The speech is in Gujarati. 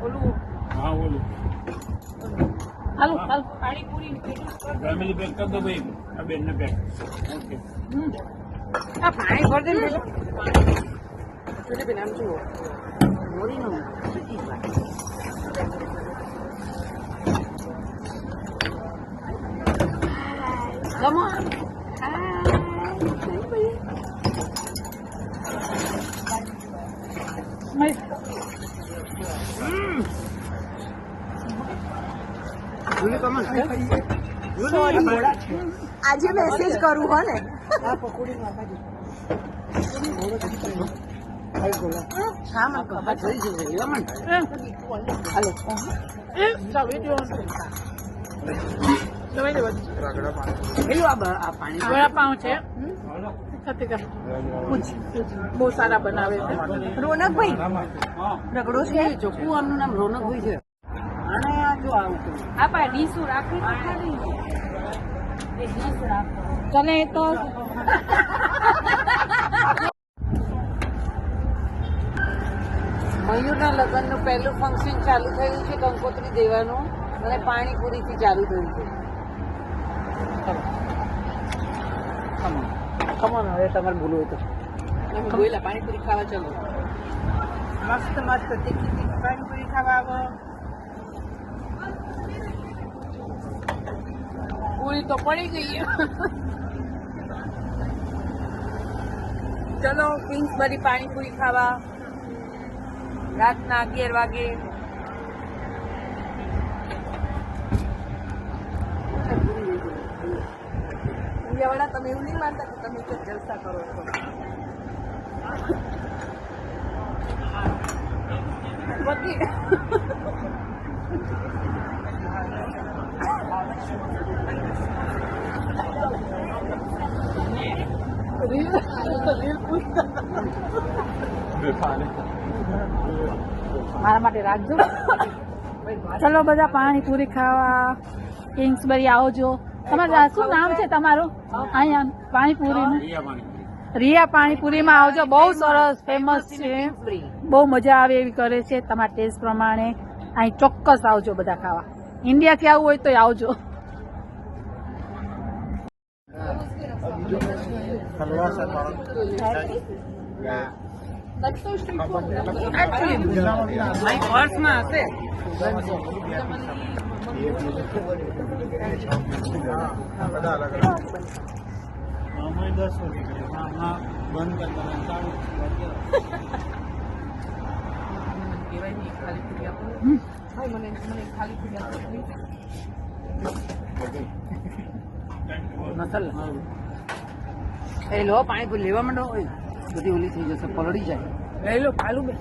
ઓલું हाँ बोलो હાલો હાલો પાણીપુરી फैमिली पैक कर दो भाई अब इन्हें पैक ओके આ પાણી ભર દે ને પેલું જોજે બેન આમ જુઓ મોરીનું Come on. Hi. આજે મેસેજ કરું હો ને વડાપાઉં છે બહુ સારા બનાવે છે રોનકભાઈ રગડો છે કુવાનું નામ રોનકભાઈ છે અને આ જો આવું આ પા ડીશું રાખી ચલે તો મયુરના લગ્નનું પહેલું ફંક્શન ચાલુ થયું છે કંકોત્રી દેવાનું અને પાણીપુરીથી ચાલુ થયું છે ખમણ હવે તમારે ભૂલું હોય તો બોલા પાણીપુરી ખાવા ચાલો મસ્ત મસ્ત તીખી પાણીપુરી ખાવા આવો પૂરી તો પડી ગઈ ચલો કિંગ્સબરી પાણીપુરી ખાવા રાતના 11 વાગે ઇન્ડિયાવાળા તમે એવું નહીં માનતા કે તમે એક જલસા કરો છો બધી મારા માટે રાખજો ચલો બધા પાણીપુરી ખાવા કિંગ્સબરી આવજો તમારું શું નામ છે તમારું અહીંયા પાણીપુરીનું રિયા પાણીપુરીમાં આવજો બહુ સરસ ફેમસ છે બહુ મજા આવે એવી કરે છે તમારા ટેસ્ટ પ્રમાણે અહીં ચોક્કસ આવજો બધા ખાવા ઇન્ડિયાથી આવવું હોય તો આવજો પર્સમાં હશે એ લો પાણીપુરી લેવા માંડો બધી ઓલી થઈ જશે પલળી જાય લઈ લો ખાલું બે